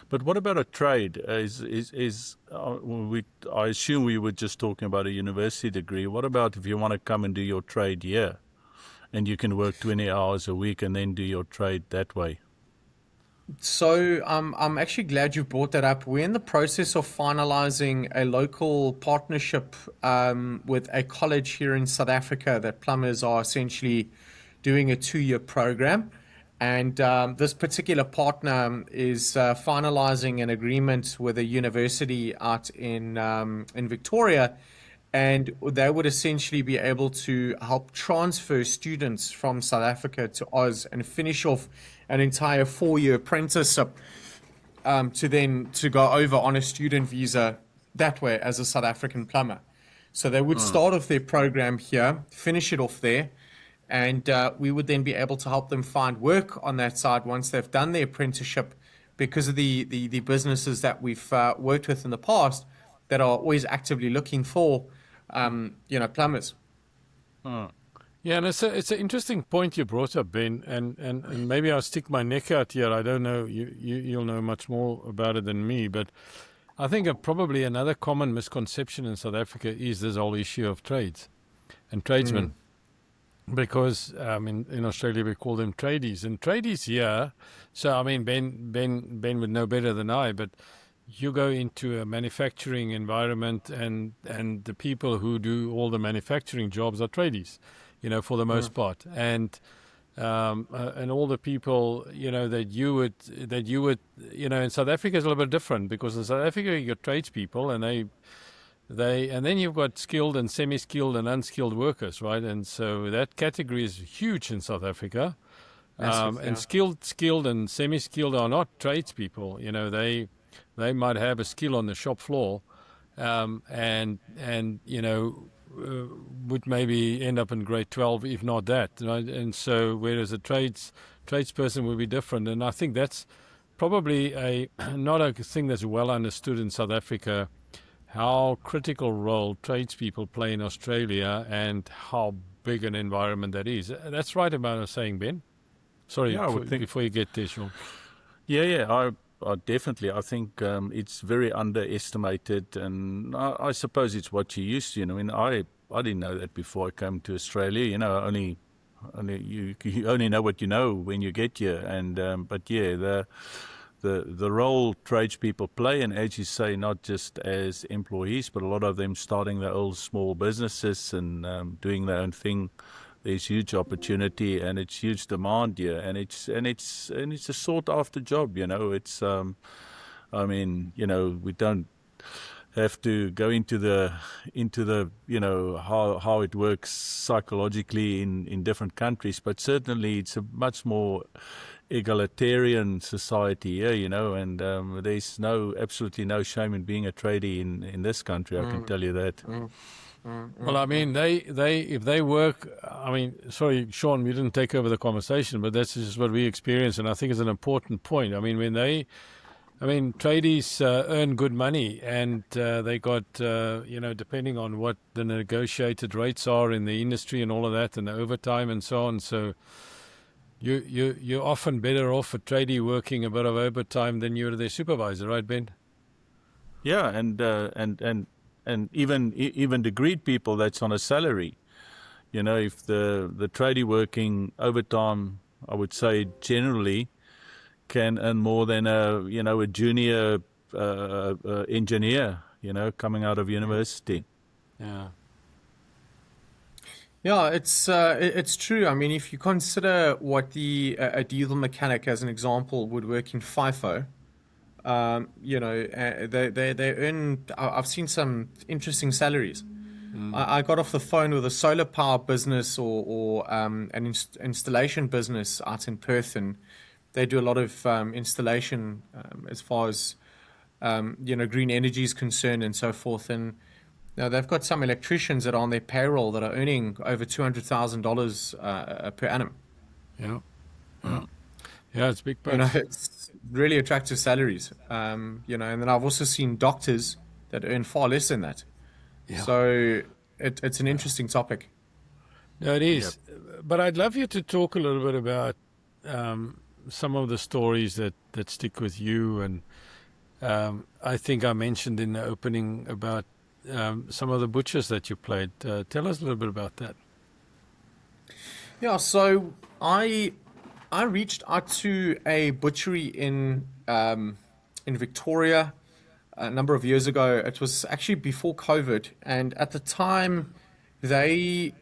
But what about a trade? I assume we were just talking about a university degree. What about if you want to come and do your trade here, and you can work 20 hours a week and then do your trade that way? So I'm actually glad you brought that up. We're in the process of finalizing a local partnership with a college here in South Africa that plumbers are essentially doing a 2-year program. And this particular partner is finalizing an agreement with a university out in Victoria, and they would essentially be able to help transfer students from South Africa to Oz and finish off an entire 4-year apprenticeship to go over on a student visa that way as a South African plumber. So they would start off their program here, finish it off there, and we would then be able to help them find work on that side once they've done their apprenticeship, because of the businesses that we've worked with in the past that are always actively looking for plumbers. Yeah, and it's an interesting point you brought up, Ben, and maybe I'll stick my neck out here. I don't know, you'll know much more about it than me, but I think probably another common misconception in South Africa is this whole issue of trades and tradesmen. Because in Australia we call them tradies, and tradies here. So I mean, Ben would know better than I, but you go into a manufacturing environment, and the people who do all the manufacturing jobs are tradies, for the most part, and all the people that you would in South Africa is a little bit different, because in South Africa you got tradespeople, and and then you've got skilled and semi-skilled and unskilled workers, right? And so that category is huge in South Africa. Massive, and yeah. skilled and semi-skilled are not tradespeople. They might have a skill on the shop floor, and would maybe end up in grade 12, if not that, right? And so whereas a tradesperson would be different, and I think that's probably not a thing that's well understood in South Africa, how critical role tradespeople play in Australia and how big an environment that is. That's right about us saying, Ben. Sorry, Yeah, I would think. before you get there, Sean. Yeah. I definitely. I think it's very underestimated, and I suppose it's what you're used to. I mean, I didn't know that before I came to Australia. Only you only know what you know when you get here, and but yeah, the role tradespeople play, and as you say, not just as employees, but a lot of them starting their own small businesses and doing their own thing. There's huge opportunity, and it's huge demand here, and it's a sought after job. It's I mean, we don't have to go into the how it works psychologically in different countries, but certainly it's a much more egalitarian society here, and there's absolutely no shame in being a tradie in this country. I can tell you that. Well, I mean, if they work, I mean, sorry, Sean, you didn't take over the conversation, but that's just what we experience, and I think it's an important point. I mean, tradies earn good money, and they got, depending on what the negotiated rates are in the industry and all of that, and the overtime and so on. So you're often better off a tradie working a bit of overtime than you're their supervisor, right, Ben? Yeah, and even degreed people that's on a salary. If the tradie working overtime, I would say generally can earn more than a junior engineer, coming out of university. Yeah. Yeah, it's true. I mean, if you consider what a diesel mechanic, as an example, would work in FIFO, they earn. I've seen some interesting salaries. I got off the phone with a solar power business or an installation business out in Perth, and they do a lot of installation as far as green energy is concerned and so forth. And they've got some electricians that are on their payroll that are earning over $200,000 per annum. Yeah. Yeah, it's big bucks. It's really attractive salaries. And then I've also seen doctors that earn far less than that. Yeah. So it's an interesting topic. No, it is. But I'd love you to talk a little bit about some of the stories that stick with you. And I think I mentioned in the opening about some of the butchers that you played. Tell us a little bit about that. Yeah, so I reached out to a butchery in Victoria a number of years ago. It was actually before COVID, and at the time they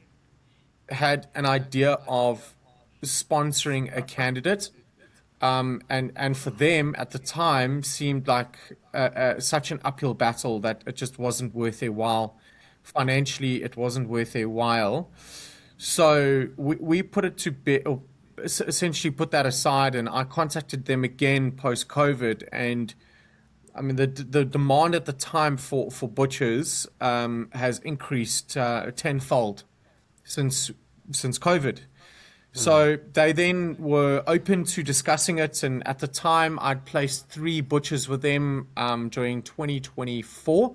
had an idea of sponsoring a candidate, and for them at the time seemed like such an uphill battle that it just wasn't worth their while. Financially, it wasn't worth their while. So we put it to bed, or essentially put that aside, and I contacted them again post-COVID. And I mean, the demand at the time for butchers has increased tenfold since COVID. So they then were open to discussing it, and at the time I'd placed 3 butchers with them during 2024,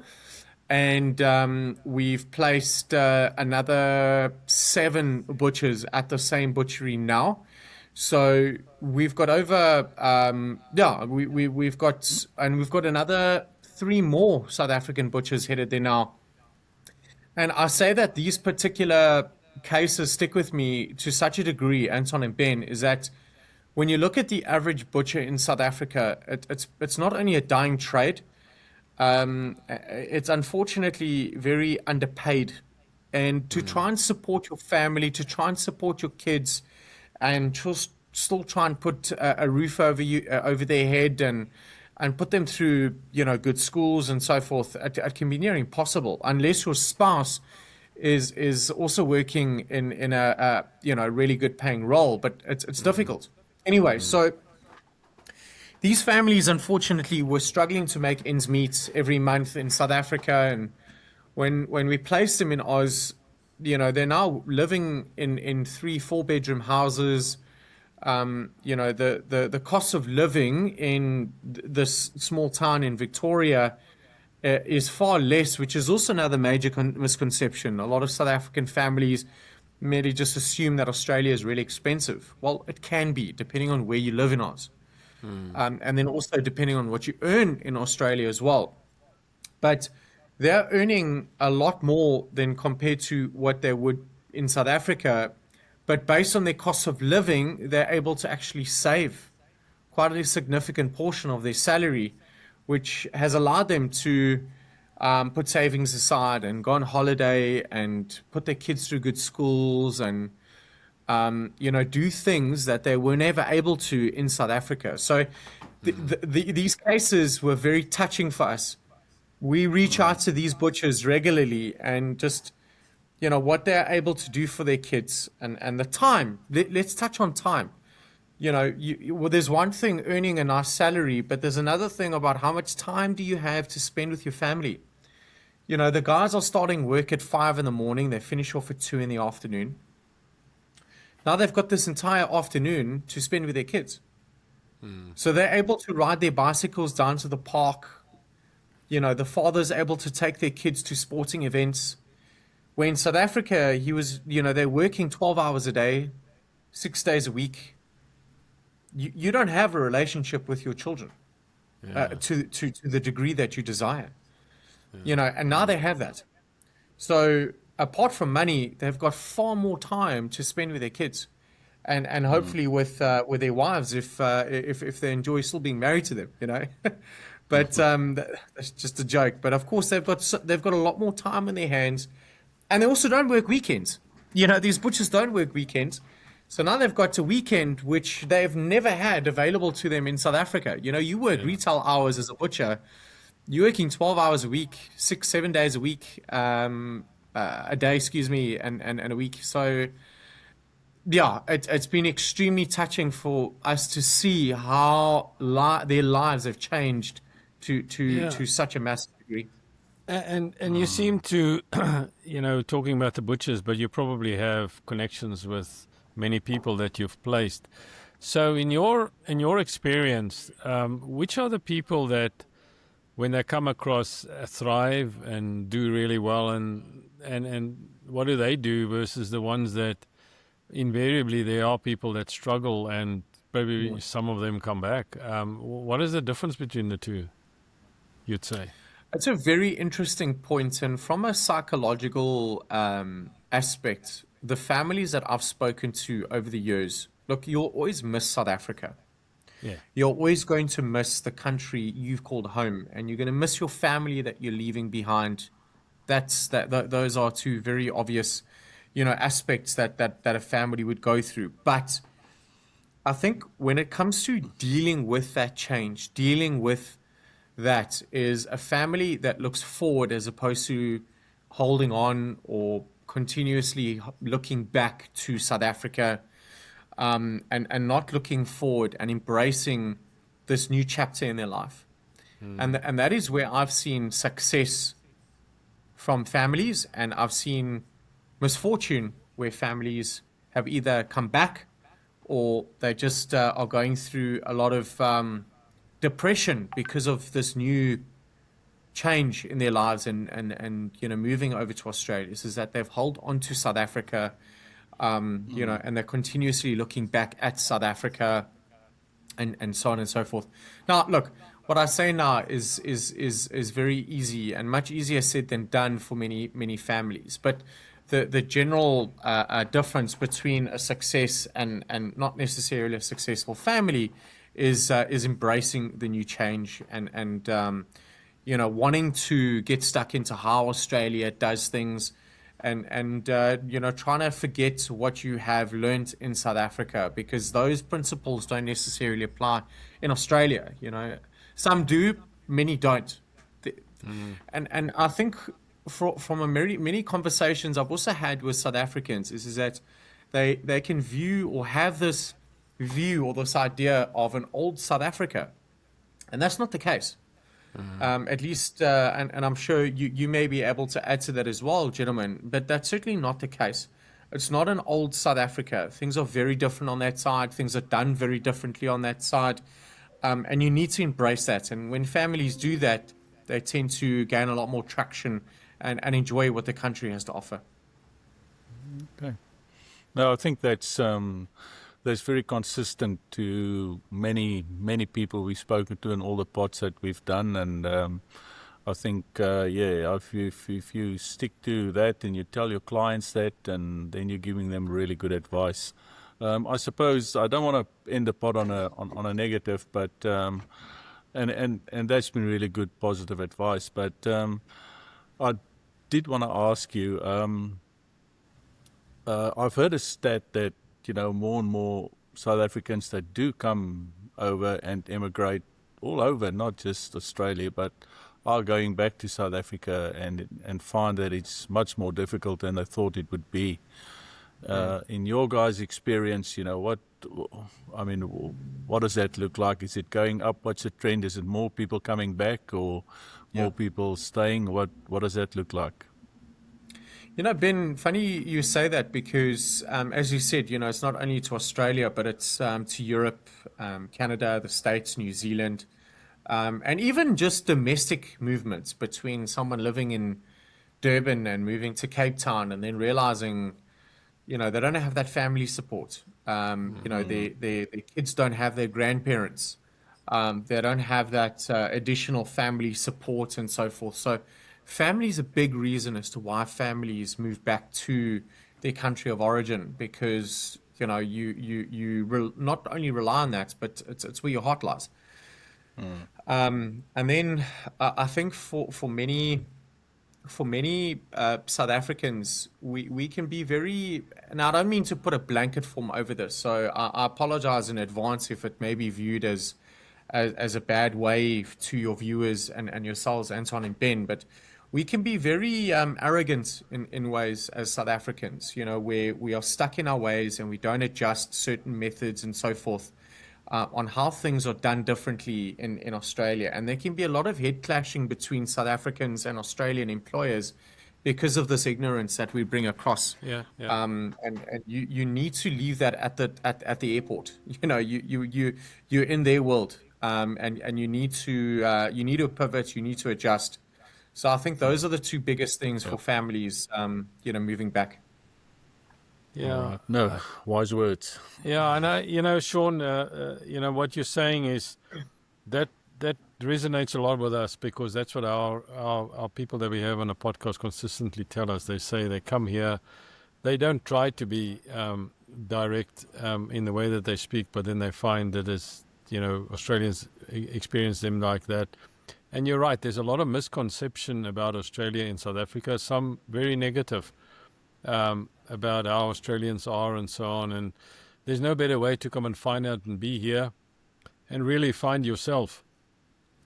and we've placed another 7 butchers at the same butchery now. So we've got over we've got another 3 more South African butchers headed there now. And I say that these particular cases stick with me to such a degree, Anton and Ben, is that when you look at the average butcher in South Africa, it's not only a dying trade, it's unfortunately very underpaid. And to try and support your family, to try and support your kids, and just still try and put a roof over their head and put them through good schools and so forth, it can be near impossible unless your spouse is also working in a really good paying role, but it's difficult. Anyway, so these families unfortunately were struggling to make ends meet every month in South Africa, and when we placed them in Oz, they're now living in 3-4 bedroom houses. The cost of living in this small town in Victoria is far less, which is also another major misconception. A lot of South African families merely just assume that Australia is really expensive. Well, it can be, depending on where you live in Oz. And then also depending on what you earn in Australia as well. But they're earning a lot more than compared to what they would in South Africa. But based on their cost of living, they're able to actually save quite a significant portion of their salary, which has allowed them to put savings aside and go on holiday and put their kids through good schools and, do things that they were never able to in South Africa. So these cases were very touching for us. We reach out to these butchers regularly and just, what they're able to do for their kids and the time. Let's touch on time. well, there's one thing earning a nice salary, but there's another thing about how much time do you have to spend with your family. The guys are starting work at 5 in the morning. They finish off at 2 in the afternoon. Now they've got this entire afternoon to spend with their kids. So they're able to ride their bicycles down to the park. The father's able to take their kids to sporting events. Where in South Africa, they're working 12 hours a day, 6 days a week. You don't have a relationship with your children to the degree that you desire. And now they have that. So apart from money, they've got far more time to spend with their kids, and hopefully with their wives if they enjoy still being married to them. But that's just a joke. But of course they've got a lot more time in their hands, and they also don't work weekends. These butchers don't work weekends. So now they've got a weekend which they've never had available to them in South Africa. You work retail hours as a butcher. You're working 12 hours a week, 6-7 days a week, a day, and a week. So, yeah, it's been extremely touching for us to see how their lives have changed to such a massive degree. And you seem to, talking about the butchers, but you probably have connections with many people that you've placed. So in your experience, which are the people that, when they come across, thrive and do really well, and what do they do versus the ones that invariably there are people that struggle and maybe some of them come back? What is the difference between the two, you'd say? It's a very interesting point, and from a psychological aspect, the families that I've spoken to over the years, look, you'll always miss South Africa. Yeah. You're always going to miss the country you've called home, and you're going to miss your family that you're leaving behind. Those are two very obvious, aspects that a family would go through. But I think when it comes to dealing with that change, dealing with that is a family that looks forward as opposed to holding on or continuously looking back to South Africa, and not looking forward and embracing this new chapter in their life. And that is where I've seen success from families, and I've seen misfortune where families have either come back or they just are going through a lot of depression because of this new change in their lives and moving over to Australia. Is that they've held on to South Africa, and they're continuously looking back at South Africa, and so on and so forth. Now, look, what I say now is very easy and much easier said than done for many families. But the general difference between a success and not necessarily a successful family is embracing the new change and wanting to get stuck into how Australia does things, and trying to forget what you have learned in South Africa, because those principles don't necessarily apply in Australia. Some do, many don't. And I think from many conversations I've also had with South Africans is that they can view or have this view or this idea of an old South Africa, and that's not the case. At least, and I'm sure you may be able to add to that as well, gentlemen, but that's certainly not the case. It's not an old South Africa. Things are very different on that side. Things are done very differently on that side. And you need to embrace that. And when families do that, they tend to gain a lot more traction and enjoy what the country has to offer. Okay. No, I think that's very consistent to many people we've spoken to in all the pods that we've done, and I think if you stick to that and you tell your clients that, and then you're giving them really good advice. I suppose I don't want to end the pod on a negative, but and that's been really good positive advice. But I did want to ask you. I've heard a stat that more and more South Africans that do come over and emigrate all over, not just Australia, but are going back to South Africa and find that it's much more difficult than they thought it would be. In your guys' experience, I mean, what does that look like? Is it going up? What's the trend? Is it more people coming back or more people staying? What does that look like? Ben, funny you say that because, as you said, it's not only to Australia, but it's to Europe, Canada, the States, New Zealand, and even just domestic movements between someone living in Durban and moving to Cape Town and then realizing, they don't have that family support. Their kids don't have their grandparents. They don't have that additional family support and so forth. So family is a big reason as to why families move back to their country of origin, because you not only rely on that, but it's where your heart lies. And then I think for many South Africans, we can be very, and I don't mean to put a blanket form over this, so I apologize in advance if it may be viewed as a bad way to your viewers and yourselves, Anton and Ben, but we can be very arrogant in ways as South Africans, where we are stuck in our ways and we don't adjust certain methods and so forth on how things are done differently in Australia. And there can be a lot of head clashing between South Africans and Australian employers because of this ignorance that we bring across. Yeah. And you need to leave that at the airport. You're in their world, and you need to pivot. You need to adjust. So I think those are the two biggest things for families, moving back. Yeah. No, wise words. Yeah, and Sean, what you're saying is that resonates a lot with us, because that's what our people that we have on the podcast consistently tell us. They say they come here, they don't try to be direct in the way that they speak, but then they find that Australians experience them like that. And you're right, there's a lot of misconception about Australia and South Africa, some very negative. About how Australians are and so on, and there's no better way to come and find out and be here and really find yourself,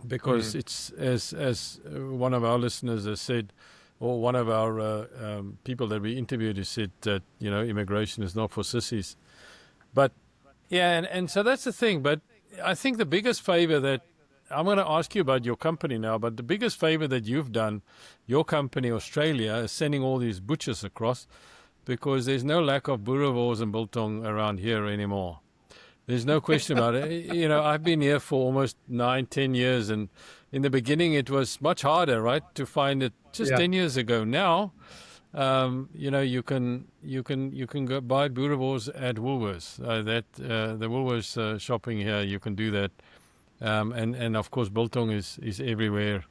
because it's as one of our listeners has said, or one of our people that we interviewed has said that immigration is not for sissies. But and so that's the thing. But I think the biggest favor that I'm going to ask you about your company now, but the biggest favor that you've done, your company Australia, is sending all these butchers across, because there's no lack of boerewors and biltong around here anymore. There's no question about it. I've been here for almost 9-10 years, and in the beginning it was much harder, right, to find it just 10 years ago. Now, you can go buy boerewors at Woolworths. The Woolworths shopping here, you can do that. And of course, biltong is everywhere.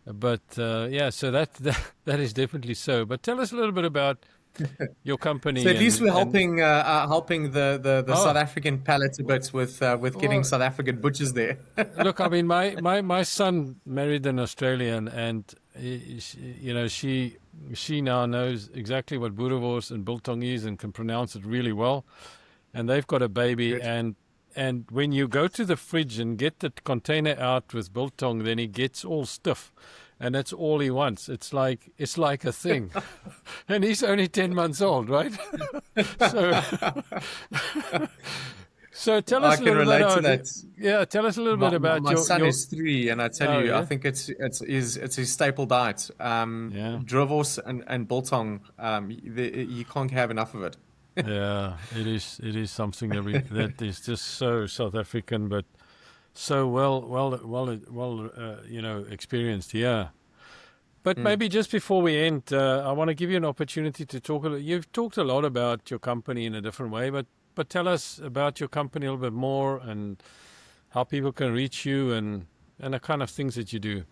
But so that is definitely so. But tell us a little bit about your company. So at least we're helping the South African palate a bit with getting South African butchers there. Look, I mean, my son married an Australian, and she now knows exactly what boerewors and biltong is and can pronounce it really well. And they've got a baby. Good. And when you go to the fridge and get the container out with biltong, then he gets all stiff, and that's all he wants. It's like a thing, and he's only 10 months old, right? So tell us a little bit about that. Yeah, tell us a little bit about my son is 3, and I tell you, I think it's his staple diet. Boerewors and biltong. You can't have enough of it. Yeah, it is something that is just so South African, but so well experienced. Yeah. But maybe just before we end, I want to give you an opportunity to talk. You've talked a lot about your company in a different way, but tell us about your company a little bit more, and how people can reach you, and the kind of things that you do.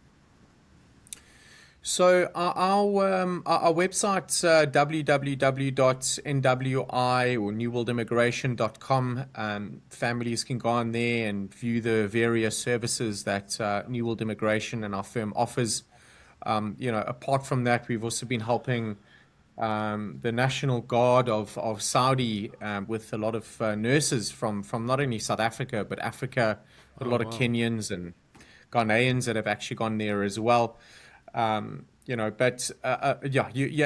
So our website's www.nwi or newworldimmigration.com. Families can go on there and view the various services that New World Immigration and our firm offers. Apart from that, we've also been helping the National Guard of Saudi with a lot of nurses from not only South Africa but Africa. A lot of Kenyans and Ghanaians that have actually gone there as well. You're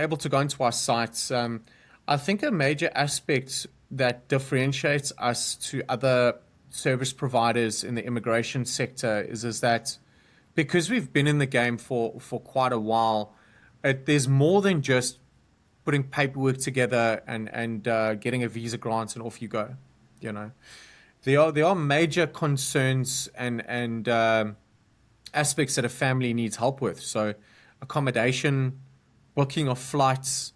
able to go into our sites. I think a major aspect that differentiates us to other service providers in the immigration sector is that because we've been in the game for quite a while, there's more than just putting paperwork together and getting a visa grant and off you go. You know, there are major concerns and aspects that a family needs help with. So accommodation, booking of flights,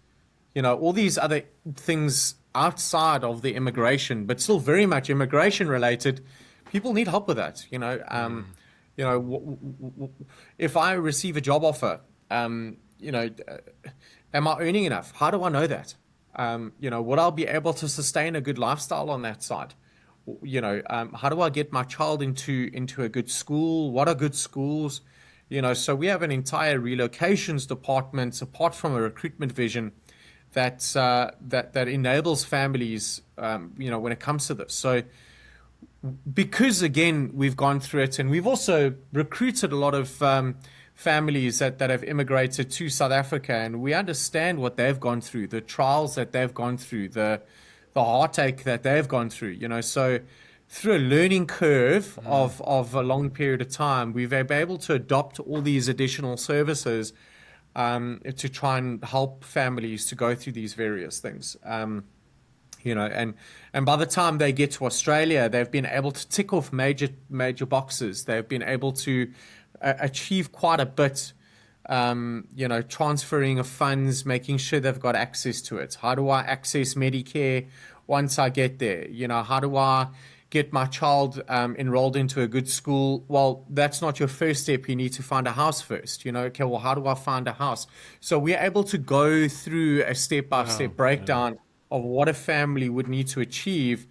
you know, all these other things outside of the immigration, but still very much immigration related. People need help with that. You know, if I receive a job offer, you know, am I earning enough? How do I know that? You know, will I be able to sustain a good lifestyle on that side? You know, how do I get my child into a good school? What are good schools? You know, so we have an entire relocations department apart from a recruitment vision that enables families. You know, when it comes to this. So because again we've gone through it, and we've also recruited a lot of families that have immigrated to South Africa, and we understand what they've gone through, the trials that they've gone through, the heartache that they've gone through, you know. So through a learning curve of a long period of time, we've been able to adopt all these additional services to try and help families to go through these various things. You know, and by the time they get to Australia, they've been able to tick off major boxes. They've been able to achieve quite a bit, you know, transferring of funds, making sure they've got access to it. How do I access Medicare once I get there? You know, how do I get my child enrolled into a good school? Well, that's not your first step. You need to find a house first. You know, okay, well, how do I find a house? So we're able to go through a step-by-step breakdown of what a family would need to achieve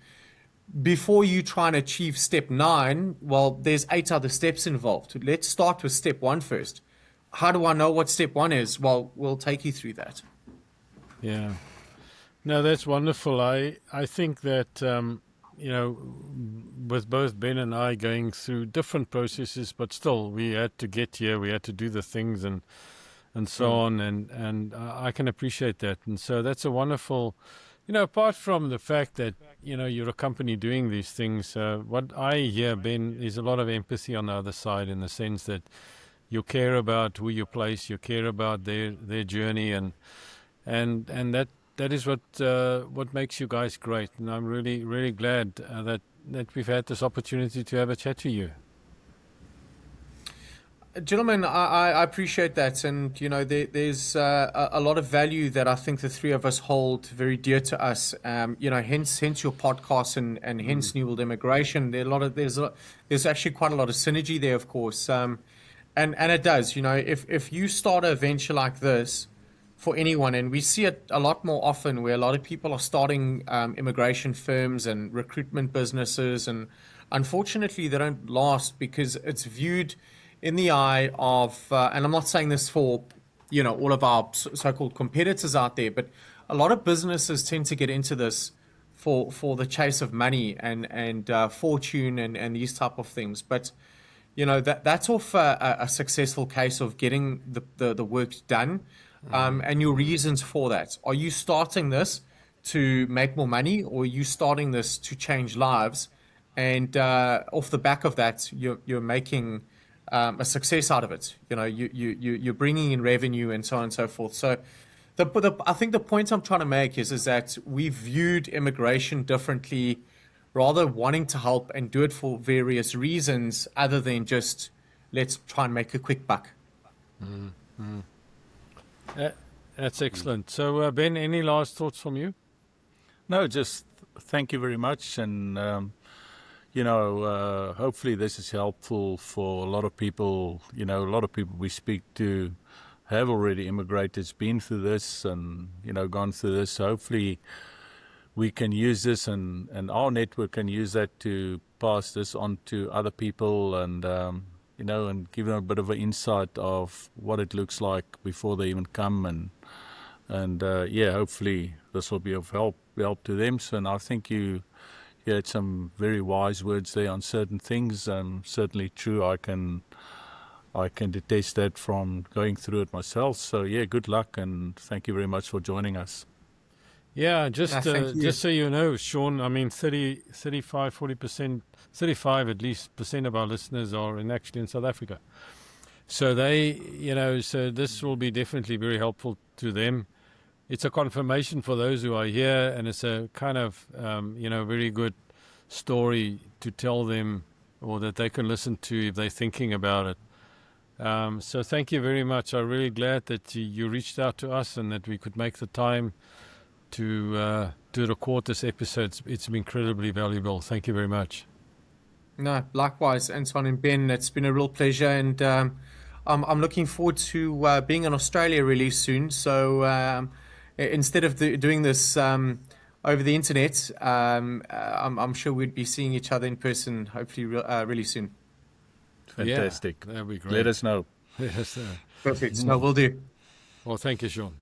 before you try and achieve step 9. Well, there's 8 other steps involved. Let's start with step 1 first. How do I know what step 1 is? Well, we'll take you through that. Yeah. No, that's wonderful. I think that, you know, with both Ben and I going through different processes, but still we had to get here, we had to do the things and so on. And I can appreciate that. And so that's a wonderful, you know, apart from the fact that, you know, you're a company doing these things, what I hear, Ben, is a lot of empathy on the other side, in the sense that you care about who you place, you care about their journey, and that is what makes you guys great. And I'm really glad that we've had this opportunity to have a chat to you. Gentlemen, I appreciate that, and you know, there's a lot of value that I think the three of us hold very dear to us. You know, hence your podcast and hence New World Immigration. There's actually quite a lot of synergy there, of course, and it does. You know, if you start a venture like this for anyone, and we see it a lot more often, where a lot of people are starting immigration firms and recruitment businesses, and unfortunately they don't last because it's viewed in the eye of, and I'm not saying this for, you know, all of our so-called competitors out there, but a lot of businesses tend to get into this for the chase of money and fortune and these type of things. But, you know, that's off a successful case of getting the work done, and your reasons for that. Are you starting this to make more money, or are you starting this to change lives? And off the back of that, you're making a success out of it. You know, you're bringing in revenue and so on and so forth. So I think the point I'm trying to make is that we viewed immigration differently, rather wanting to help and do it for various reasons other than just let's try and make a quick buck. That's excellent. So Ben, any last thoughts from you? No, just thank you very much, and you know, hopefully this is helpful for a lot of people. You know, a lot of people we speak to have already immigrated, been through this, and, you know, gone through this. So hopefully we can use this, and our network can use that to pass this on to other people, and, you know, and give them a bit of an insight of what it looks like before they even come. And yeah, hopefully this will be of help to them. So, and I think you had some very wise words there on certain things. Certainly true. I can detest that from going through it myself. So yeah, good luck, and thank you very much for joining us. Yeah, just thank you. just so you know, Sean, I mean 40%, 35 at least percent of our listeners are actually in South Africa. So so this will be definitely very helpful to them. It's a confirmation for those who are here, and it's a kind of, very good story to tell them, or that they can listen to if they're thinking about it. So thank you very much. I'm really glad that you reached out to us and that we could make the time to record this episode. It's been incredibly valuable. Thank you very much. No, likewise, Anton and Ben. It's been a real pleasure, and I'm looking forward to being in Australia really soon. So instead of doing this over the internet, I'm sure we'd be seeing each other in person, hopefully really soon. Fantastic. Yeah, that'd be great. Let us know. Yes, Perfect. No, we'll do. Well, thank you, Sean.